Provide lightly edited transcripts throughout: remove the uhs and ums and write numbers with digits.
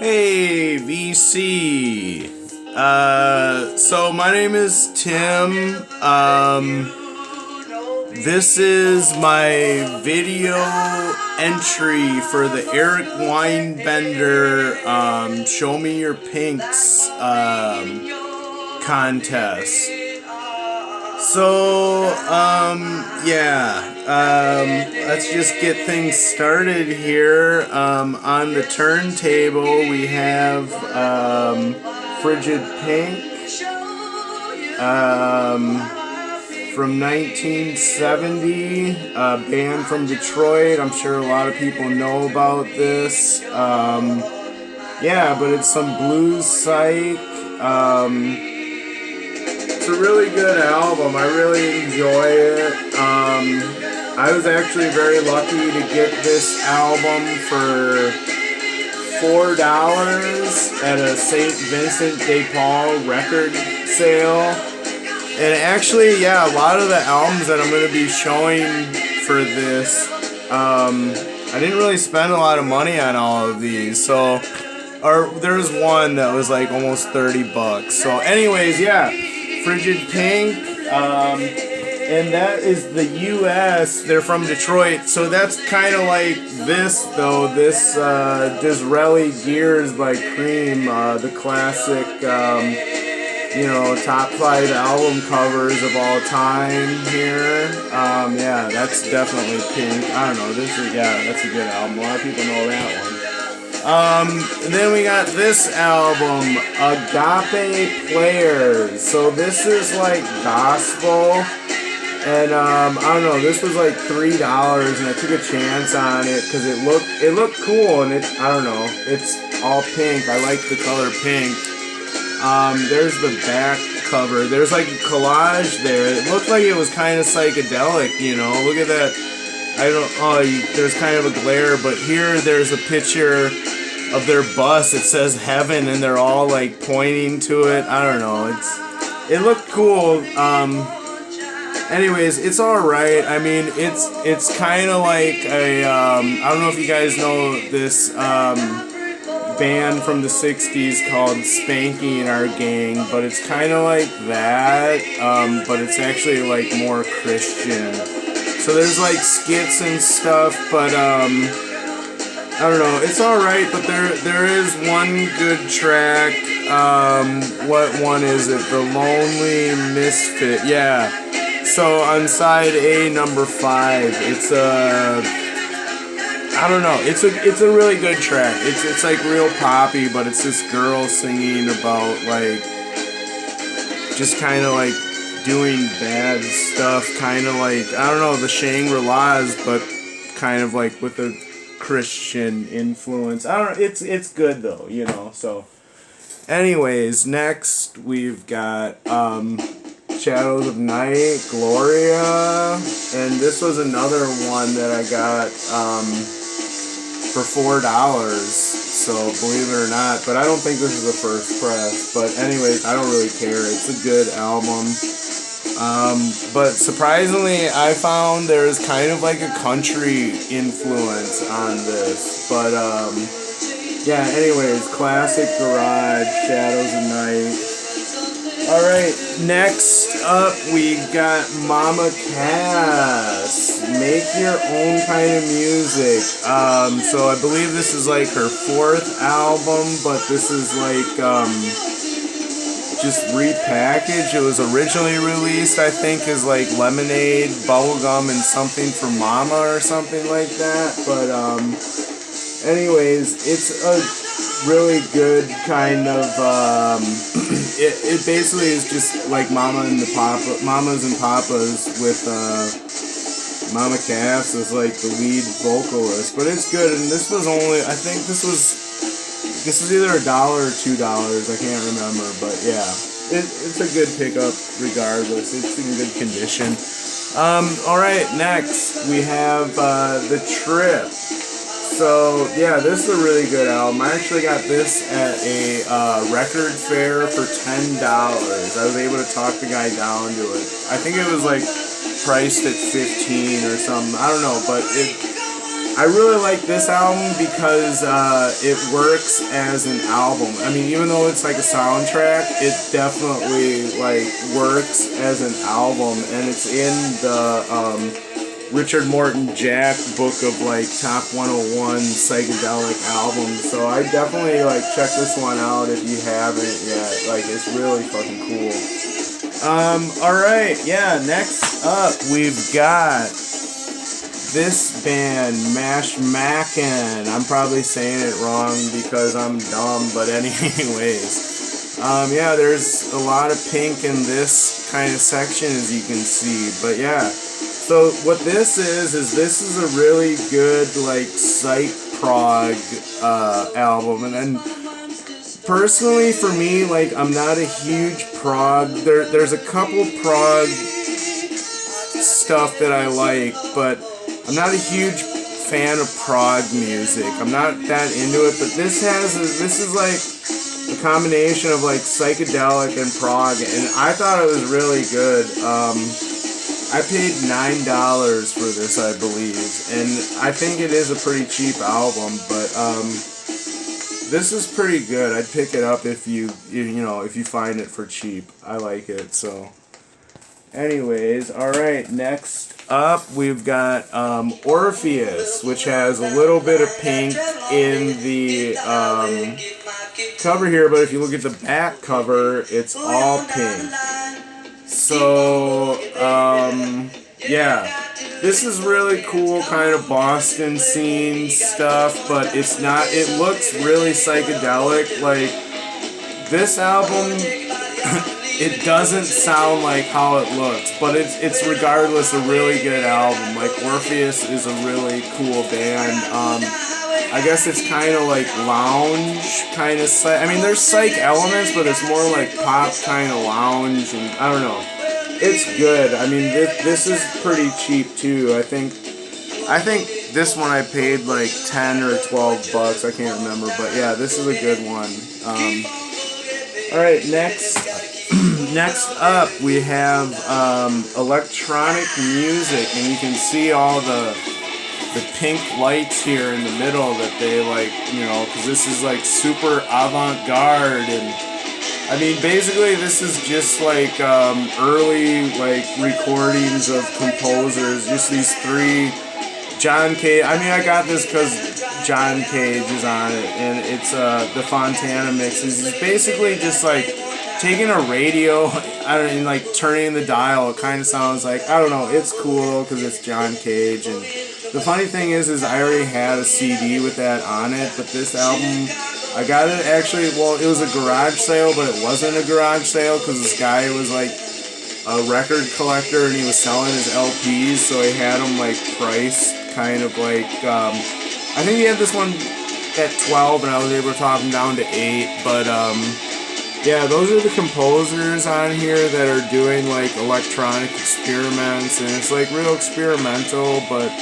Hey, VC. So my name is Tim. This is my video entry for the Eric Weinbender Show Me Your Pinks contest. So, let's just get things started here. On the turntable, we have Frigid Pink from 1970, a band from Detroit. I'm sure a lot of people know about this. But it's some blues psych. It's a really good album. I really enjoy it. I was actually very lucky to get this album for $4 at a St. Vincent de Paul record sale. And actually, a lot of the albums that I'm going to be showing for this, I didn't really spend a lot of money on all of these. So, there was one that was like almost $30. So anyways, Frigid Pink, and that is the U.S. They're from Detroit, so that's kind of like this, though. This Disraeli Gears by Cream, the classic, top 5 album covers of all time here. That's definitely Pink. I don't know. That's a good album. A lot of people know that one. And then we got this album, Agape Players. So this is like gospel, and I don't know. This was like $3, and I took a chance on it because it looked cool, and I don't know. It's all pink. I like the color pink. There's the back cover. There's like a collage there. It looked like it was kind of psychedelic. Look at that. There's kind of a glare, but here there's a picture of their bus. It says heaven, and they're all like pointing to it. I don't know. It looked cool. Anyways, it's all right. I mean, it's kind of like a I don't know if you guys know this band from the 60s called Spanky and Our Gang, but it's kind of like that, but it's actually like more Christian. So there's like skits and stuff, but I don't know. It's all right, but there is one good track. What one is it? The Lonely Misfit. Yeah. So on side A, number 5, it's I don't know. It's a really good track. It's like real poppy, but it's this girl singing about like just kind of like doing bad stuff, kind of like, I don't know, the Shangri-Las, but kind of like with a Christian influence. I don't know, it's good though, so anyways, next we've got Shadows of Night, Gloria, and this was another one that I got for $4, so believe it or not, but I don't think this is the first press, but anyways, I don't really care. It's a good album. But surprisingly, I found there's kind of like a country influence on this. But, anyways, classic garage, Shadows of Night. Alright, next up we got Mama Cass, Make Your Own Kind of Music. So I believe this is like her 4th album, but this is like, just repackaged. It was originally released, I think, as like Lemonade, Bubblegum, and Something for Mama or something like that. But anyways, it's a really good kind of it basically is just like Mamas and Papas with Mama Cass as like the lead vocalist. But it's good, and this was only, I think this is either $1 or $2, I can't remember, but yeah, it's a good pickup regardless. It's in good condition. Alright, next we have The Trip. So this is a really good album. I actually got this at a record fair for $10. I was able to talk the guy down to it. I think it was like priced at $15 or something. I don't know, but I really like this album because it works as an album. I mean, even though it's like a soundtrack, it definitely like works as an album, and it's in the Richard Morton Jack book of like top 101 psychedelic albums. So I definitely like check this one out if you haven't yet. Like, it's really fucking cool. Alright, yeah, next up we've got this band, Mash Mackin. I'm probably saying it wrong because I'm dumb, but anyways. Yeah, there's a lot of pink in this kind of section, as you can see, but yeah. So what this is this is a really good, like, psych prog album, and then personally for me, like, I'm not a huge prog. There's a couple prog stuff that I like, but I'm not a huge fan of prog music. I'm not that into it, but this is like a combination of like psychedelic and prog, and I thought it was really good. I paid $9 for this, I believe, and I think it is a pretty cheap album, but this is pretty good. I'd pick it up if you find it for cheap. I like it. So anyways, alright, next up we've got Orpheus, which has a little bit of pink in the cover here, but if you look at the back cover, it's all pink. So, yeah, this is really cool kind of Boston scene stuff, but it's not, it looks really psychedelic. Like, this album, it doesn't sound like how it looks, but it's regardless a really good album. Like, Orpheus is a really cool band. I guess it's kind of like lounge kind of I mean, there's psych elements, but it's more like pop kind of lounge, and I don't know. It's good. I mean, this is pretty cheap too. I think this one I paid like 10 or 12 bucks. I can't remember, but yeah, this is a good one. All right, next up we have electronic music, and you can see all the pink lights here in the middle that they like, because this is like super avant-garde, and I mean, basically this is just like early like recordings of composers, just these three. John Cage, I mean, I got this because John Cage is on it, and it's the Fontana mixes. It's basically just like taking a radio, and like turning the dial. It kind of sounds like, I don't know, it's cool because it's John Cage. And the funny thing is I already had a CD with that on it, but this album, I got it actually, well, it was a garage sale, but it wasn't a garage sale because this guy was like a record collector and he was selling his LPs, so he had them like priced kind of like, I think he had this one at 12 and I was able to talk him down to 8, but yeah, those are the composers on here that are doing like electronic experiments, and it's like real experimental, but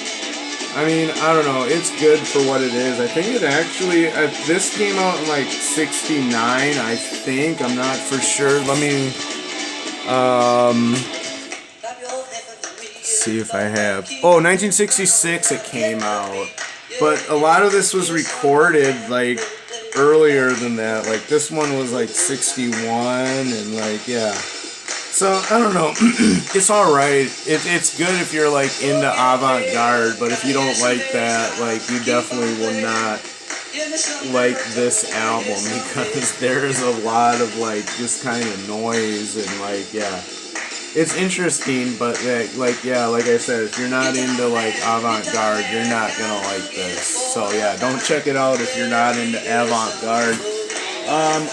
I mean, I don't know, it's good for what it is. I think it actually, this came out in like 69, I think, I'm not for sure. Let me, see if I have, 1966 it came out, but a lot of this was recorded like earlier than that. Like this one was like 61, and like, yeah. So, I don't know, it's alright. It's good if you're like into avant-garde, but if you don't like that, like, you definitely will not like this album, because there's a lot of like just kind of noise and like, yeah. It's interesting, but like yeah, like I said, if you're not into like avant-garde, you're not gonna like this. So yeah, don't check it out if you're not into avant-garde.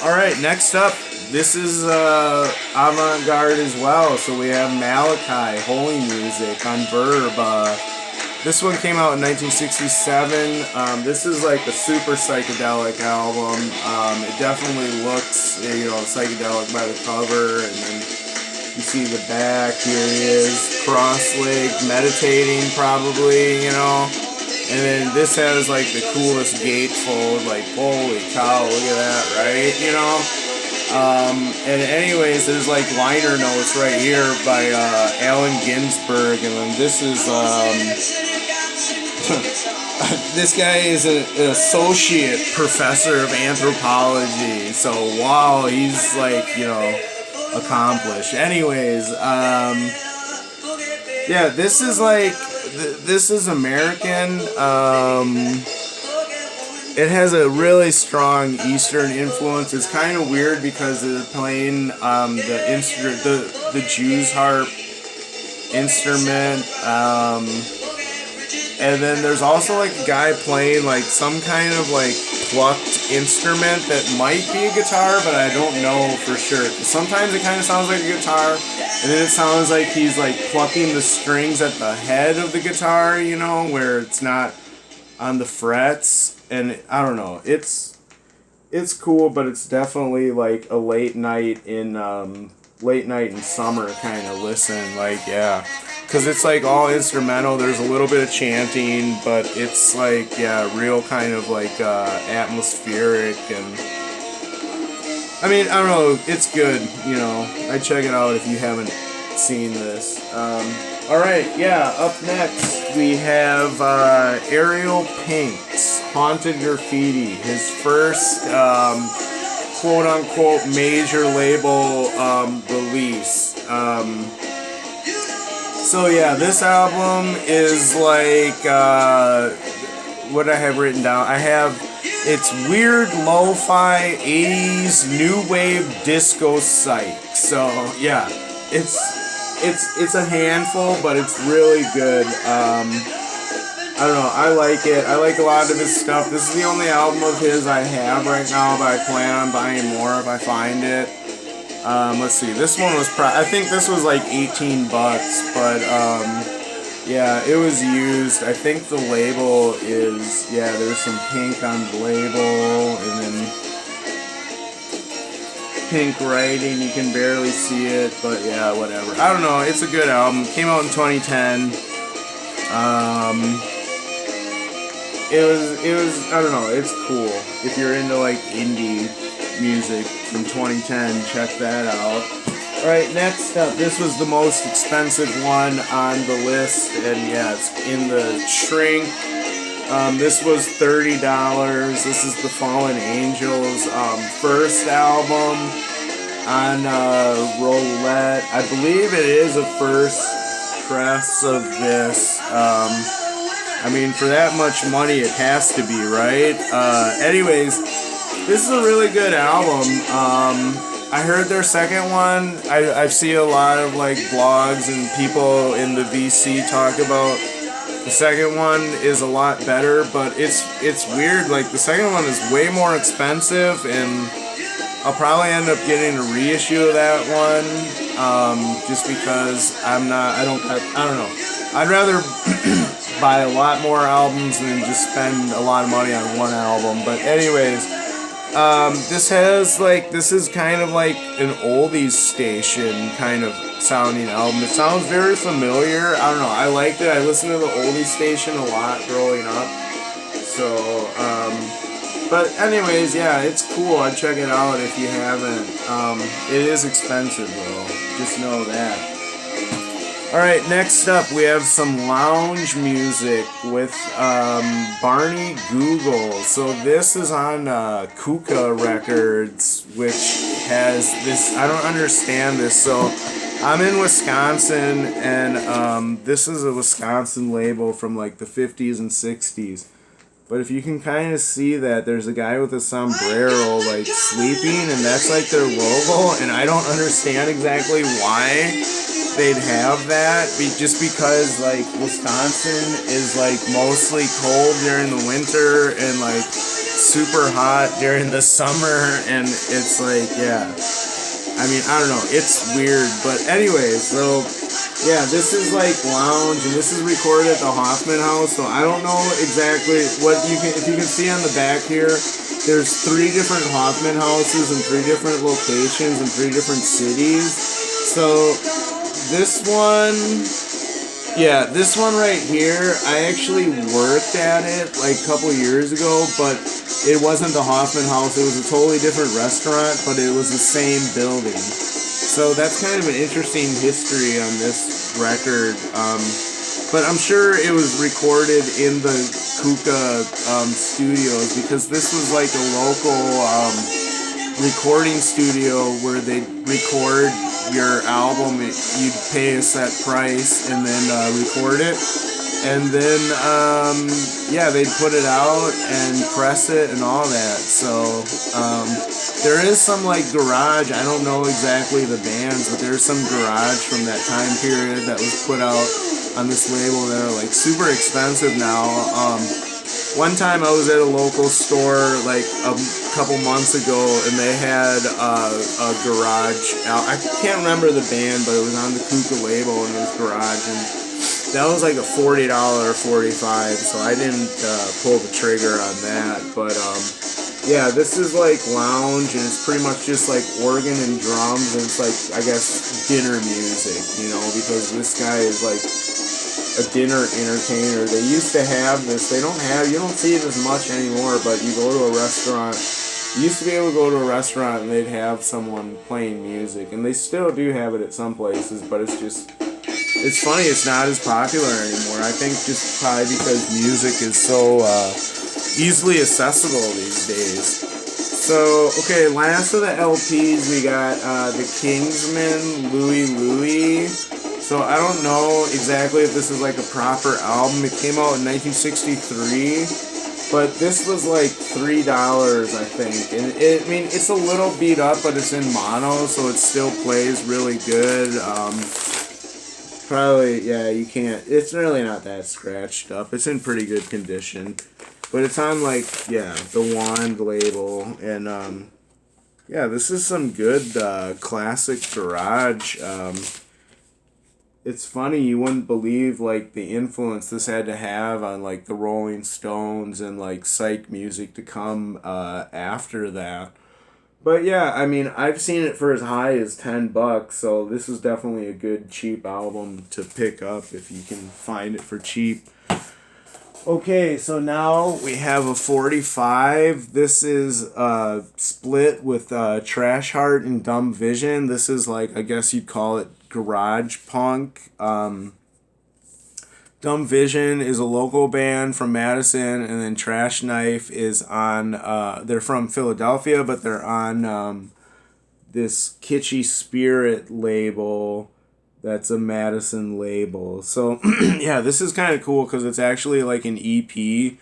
Alright, next up, this is avant-garde as well. So we have Malachi, Holy Music on Verb. This one came out in 1967. This is like a super psychedelic album. It definitely looks, psychedelic by the cover, and then you see the back. Here he is, cross-legged, meditating probably, And then this has like the coolest gatefold, like holy cow, look at that, right? And anyways, there's like liner notes right here by Allen Ginsberg, and then this is This guy is an associate professor of anthropology. So wow, he's like, accomplished. Anyways, yeah, this is like this is American. It has a really strong Eastern influence. It's kind of weird because they're playing the Jews harp instrument. And then there's also like a guy playing like some kind of like plucked instrument that might be a guitar, but I don't know for sure. Sometimes it kind of sounds like a guitar, and then it sounds like he's like plucking the strings at the head of the guitar, where it's not on the frets. And I don't know. It's cool, but it's definitely like a late night in summer kind of listen. Like, yeah. Because it's like all instrumental. There's a little bit of chanting, but it's like, yeah, real kind of like atmospheric. And I mean, I don't know. It's good. I'd check it out if you haven't seen this. All right, yeah. Up next, we have Ariel Pink's Haunted Graffiti, his first quote unquote major label release. So yeah, this album is like what I have written down. It's weird lo-fi 80s new wave disco psych. So yeah, it's a handful, but it's really good. I don't know, I like it. I like a lot of his stuff. This is the only album of his I have right now, but I plan on buying more if I find it. Let's see, this one was I think this was like $18, but yeah, it was used. I think the label is, yeah, there's some pink on the label, and then pink writing, you can barely see it, but yeah, whatever. I don't know, it's a good album. Came out in 2010. It was, I don't know, it's cool. If you're into like indie music from 2010, check that out. Alright, next up, this was the most expensive one on the list, and yeah, it's in the shrink. This was $30. This is the Fallen Angels first album on Roulette. I believe it is a first press of this. I mean, for that much money, it has to be, right? Anyways, this is a really good album. I heard their second one. I see a lot of like blogs and people in the VC talk about the second one is a lot better, but it's weird. Like, the second one is way more expensive, and I'll probably end up getting a reissue of that one, just because I don't know. I'd rather buy a lot more albums than just spend a lot of money on one album. But anyways, this is kind of like an oldies station kind of sounding album. It sounds very familiar. I don't know. I liked it. I listened to the oldies station a lot growing up. So, but anyways, yeah, it's cool. I'd check it out if you haven't. It is expensive though. Just know that. Alright, next up we have some lounge music with Barney Google. So this is on Kuka Records, which has this, I don't understand this. So I'm in Wisconsin, and this is a Wisconsin label from like the 50s and 60s. But if you can kind of see that, there's a guy with a sombrero like sleeping, and that's like their logo, and I don't understand exactly why they'd have that, just because like Wisconsin is like mostly cold during the winter and like super hot during the summer, and it's like, yeah, I mean, I don't know, it's weird. But anyways, so yeah, this is like lounge, and this is recorded at the Hoffman House. So I don't know exactly what if you can see on the back here, there's 3 different Hoffman houses in 3 different locations in 3 different cities. So this one right here, I actually worked at it like a couple years ago, but it wasn't the Hoffman House. It was a totally different restaurant, but it was the same building. So that's kind of an interesting history on this record. but I'm sure it was recorded in the Kuka studios, because this was like a local recording studio where they'd record your album. You'd pay a set price and then record it. And then, yeah, they'd put it out and press it and all that. So, there is some, like, garage. I don't know exactly the bands, but there's some garage from that time period that was put out on this label that are, like, super expensive now. One time I was at a local store, like, a couple months ago, and they had a garage. I can't remember the band, but it was on the Kuka label, and it was garage, and that was like a $40 or $45, so I didn't pull the trigger on that. But yeah, this is like lounge, and it's pretty much just like organ and drums, and it's like, I guess, dinner music, you know, because this guy is like a dinner entertainer. They used to have this. You don't see it as much anymore, but you go to a restaurant. You used to be able to go to a restaurant and they'd have someone playing music, and they still do have it at some places, but it's funny, it's not as popular anymore. I think just probably because music is so easily accessible these days. So, okay, last of the LPs, we got the Kingsman Louie. So I don't know exactly if this is like a proper album. It came out in 1963, but this was like $3, I think. And it's a little beat up, but it's in mono, so it still plays really good. Probably, yeah, you can't. It's really not that scratched up. It's in pretty good condition. But it's on, like, yeah, the Wand label. And, yeah, this is some good classic garage. It's funny, you wouldn't believe, like, the influence this had to have on, like, the Rolling Stones and, like, psych music to come after that. But yeah, I mean, I've seen it for as high as $10, so this is definitely a good cheap album to pick up if you can find it for cheap. Okay, so now we have a 45. This is split with Trash Heart and Dumb Vision. This is like, I guess you'd call it garage punk. Dumb Vision is a local band from Madison, and then Trash Knife is on, they're from Philadelphia, but they're on this Kitschy Spirit label that's a Madison label. So, yeah, this is kind of cool because it's actually like an EP,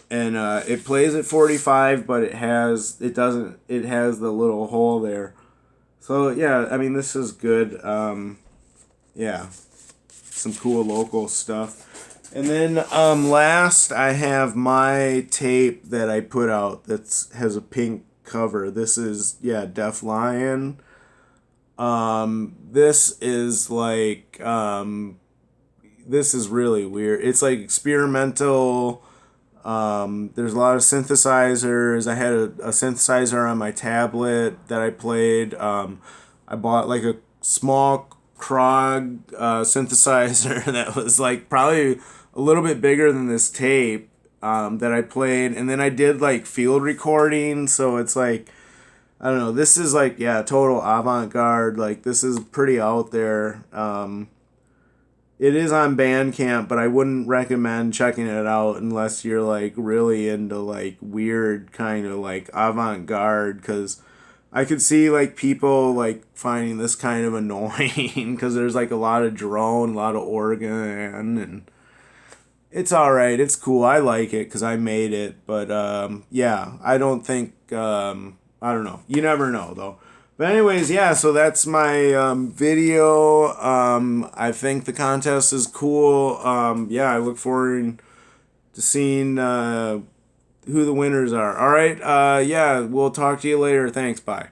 and it plays at 45, but it has the little hole there. So, yeah, I mean, this is good. Yeah. Some cool local stuff. And then last I have my tape that I put out that has a pink cover. This is, yeah, Deaf Lion. This is like this is really weird. It's like experimental. There's a lot of synthesizers. I had a synthesizer on my tablet that I played. I bought like a small Krog synthesizer that was like probably a little bit bigger than this tape that I played, and then I did like field recording, so it's like, I don't know, this is like, yeah, total avant-garde. Like, this is pretty out there. It is on Bandcamp, but I wouldn't recommend checking it out unless you're like really into like weird kind of like avant-garde, because I could see like people like finding this kind of annoying because there's like a lot of drone, a lot of organ, and it's all right. It's cool. I like it because I made it. But yeah, I don't think I don't know. You never know though. But anyways, yeah. So that's my video. I think the contest is cool. Yeah, I look forward to seeing who the winners are. All right. Yeah, we'll talk to you later. Thanks. Bye.